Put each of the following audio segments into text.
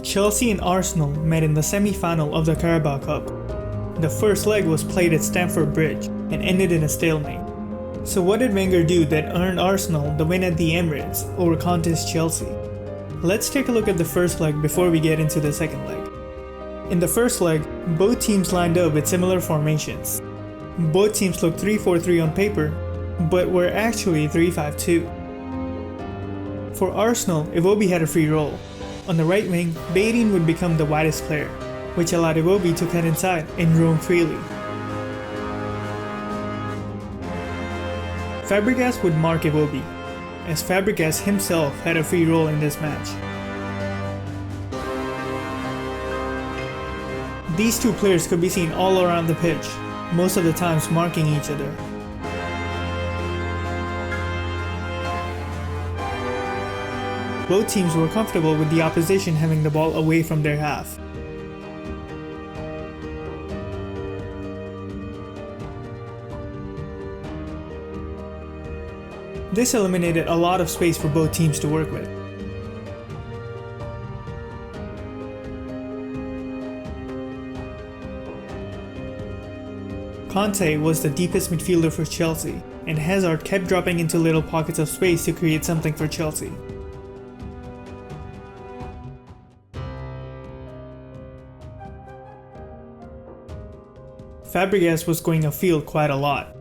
Chelsea and Arsenal met in the semi-final of the Carabao Cup. The first leg was played at Stamford Bridge and ended in a stalemate. So what did Wenger do that earned Arsenal the win at the Emirates over Conte's Chelsea? Let's take a look at the first leg before we get into the second leg. In the first leg, both teams lined up with similar formations. Both teams looked 3-4-3 on paper, but were actually 3-5-2. For Arsenal, Iwobi had a free role. On the right wing, Bellerin would become the widest player, which allowed Iwobi to cut inside and roam freely. Fabregas would mark Iwobi, as Fabregas himself had a free role in this match. These two players could be seen all around the pitch, most of the times marking each other. Both teams were comfortable with the opposition having the ball away from their half. This eliminated a lot of space for both teams to work with. Conte was the deepest midfielder for Chelsea, and Hazard kept dropping into little pockets of space to create something for Chelsea. Fabregas was going afield quite a lot.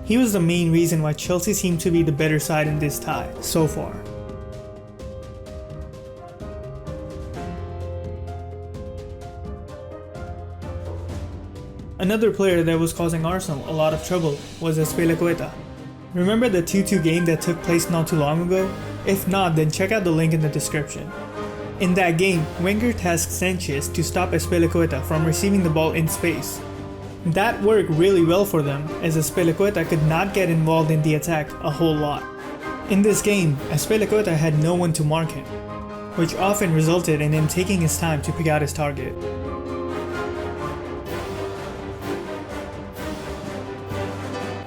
He was the main reason why Chelsea seemed to be the better side in this tie so far. Another player that was causing Arsenal a lot of trouble was Azpilicueta. Remember the 2-2 game that took place not too long ago? If not, then check out the link in the description. In that game, Wenger tasked Sanchez to stop Azpilicueta from receiving the ball in space. That worked really well for them, as Azpilicueta could not get involved in the attack a whole lot. In this game, Azpilicueta had no one to mark him, which often resulted in him taking his time to pick out his target.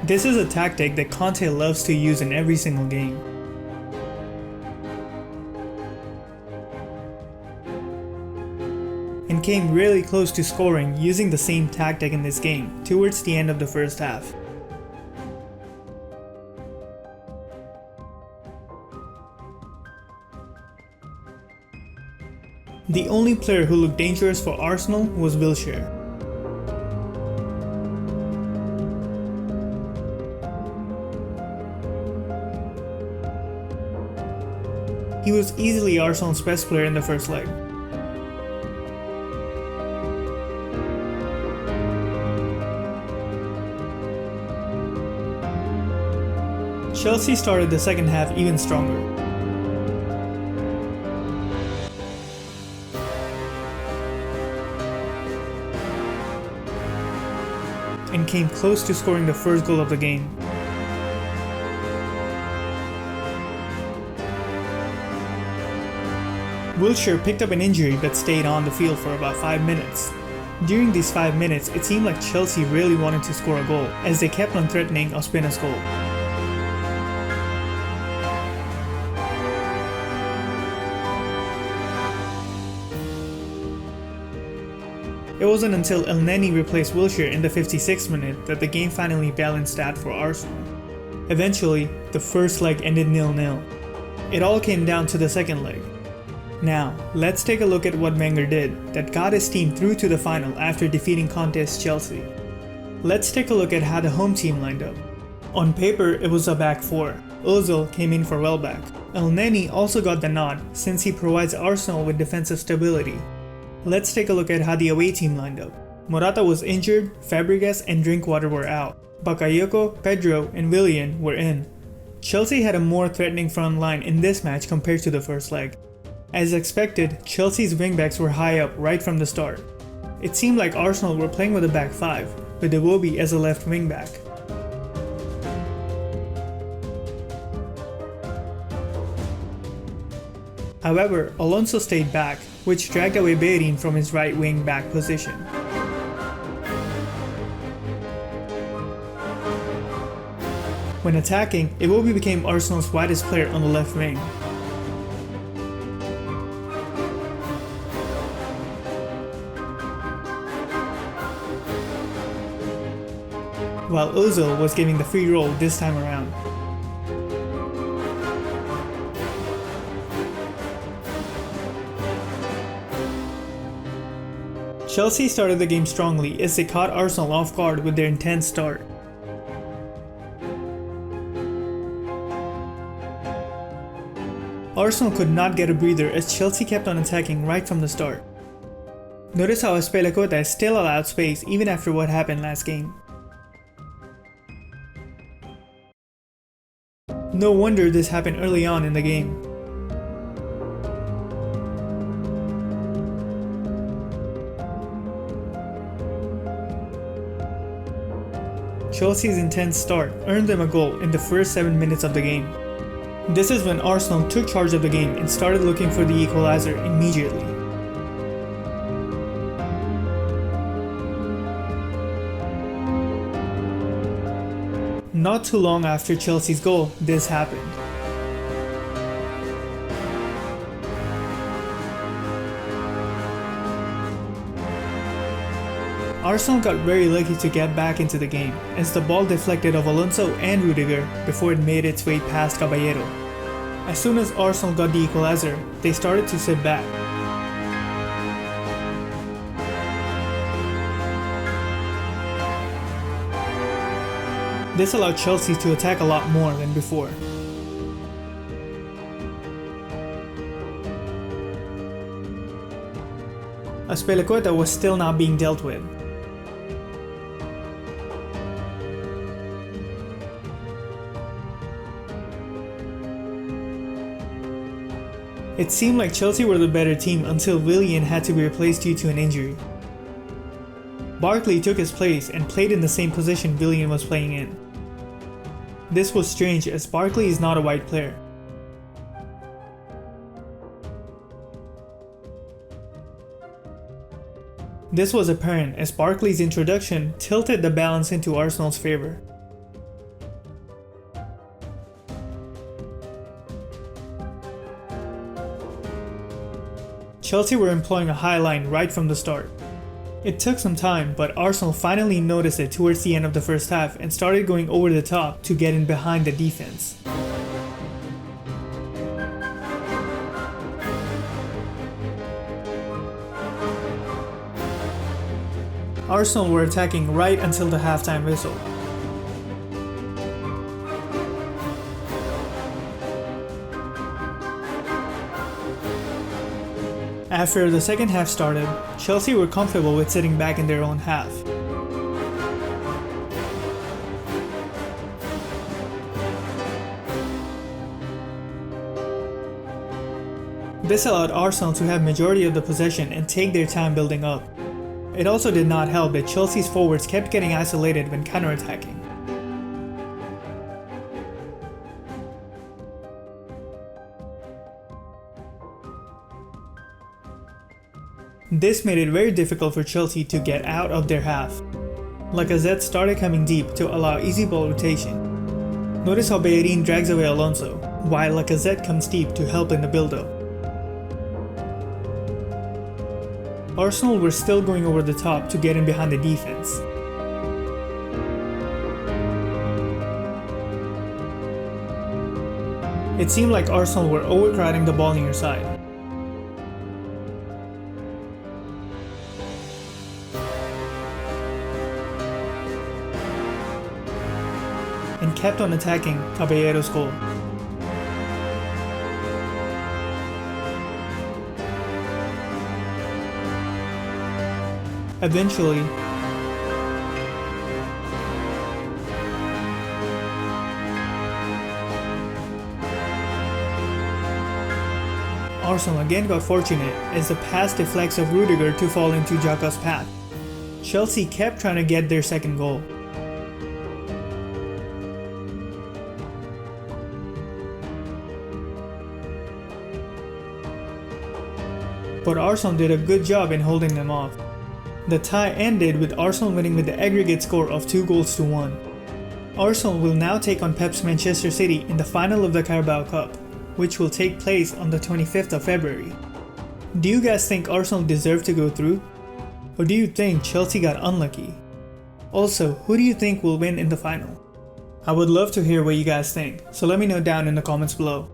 This is a tactic that Conte loves to use in every single game. And came really close to scoring using the same tactic in this game towards the end of the first half. The only player who looked dangerous for Arsenal was Wilshere. He was easily Arsenal's best player in the first leg. Chelsea started the second half even stronger. And came close to scoring the first goal of the game. Wilshere picked up an injury but stayed on the field for about 5 minutes. During these 5 minutes, it seemed like Chelsea really wanted to score a goal, as they kept on threatening Ospina's goal. It wasn't until Elneny replaced Wilshere in the 56th minute that the game finally balanced out for Arsenal. Eventually, the first leg ended 0-0. It all came down to the second leg. Now, let's take a look at what Wenger did that got his team through to the final after defeating Conte's Chelsea. Let's take a look at how the home team lined up. On paper, it was a back four. Ozil came in for Welbeck. Elneny also got the nod since he provides Arsenal with defensive stability. Let's take a look at how the away team lined up. Morata was injured, Fabregas and Drinkwater were out. Bakayoko, Pedro and Willian were in. Chelsea had a more threatening front line in this match compared to the first leg. As expected, Chelsea's wingbacks were high up right from the start. It seemed like Arsenal were playing with a back five, with Iwobi as a left wingback. However, Alonso stayed back, which dragged away Bellerin from his right wing back position. When attacking, Iwobi became Arsenal's widest player on the left wing. While Ozil was giving the free roll this time around. Chelsea started the game strongly as they caught Arsenal off guard with their intense start. Arsenal could not get a breather as Chelsea kept on attacking right from the start. Notice how Azpilicueta still allowed space even after what happened last game. No wonder this happened early on in the game. Chelsea's intense start earned them a goal in the first 7 minutes of the game. This is when Arsenal took charge of the game and started looking for the equalizer immediately. Not too long after Chelsea's goal, this happened. Arsenal got very lucky to get back into the game, as the ball deflected off Alonso and Rudiger before it made its way past Caballero. As soon as Arsenal got the equalizer, they started to sit back. This allowed Chelsea to attack a lot more than before. Azpilicueta was still not being dealt with. It seemed like Chelsea were the better team until Willian had to be replaced due to an injury. Barkley took his place and played in the same position Willian was playing in. This was strange as Barkley is not a wide player. This was apparent as Barkley's introduction tilted the balance into Arsenal's favor. Chelsea were employing a high line right from the start. It took some time, but Arsenal finally noticed it towards the end of the first half and started going over the top to get in behind the defense. Arsenal were attacking right until the halftime whistle. After the second half started, Chelsea were comfortable with sitting back in their own half. This allowed Arsenal to have majority of the possession and take their time building up. It also did not help that Chelsea's forwards kept getting isolated when counterattacking. This made it very difficult for Chelsea to get out of their half. Lacazette started coming deep to allow easy ball rotation. Notice how Bellerin drags away Alonso, while Lacazette comes deep to help in the build-up. Arsenal were still going over the top to get in behind the defense. It seemed like Arsenal were overcrowding the ball near side. And kept on attacking Caballero's goal. Eventually, Arsenal again got fortunate as the pass deflects of Rudiger to fall into Xhaka's path. Chelsea kept trying to get their second goal. But Arsenal did a good job in holding them off. The tie ended with Arsenal winning with the aggregate score of 2-1. Arsenal will now take on Pep's Manchester City in the final of the Carabao Cup, which will take place on the 25th of February. Do you guys think Arsenal deserve to go through? Or do you think Chelsea got unlucky? Also, who do you think will win in the final? I would love to hear what you guys think, so let me know down in the comments below.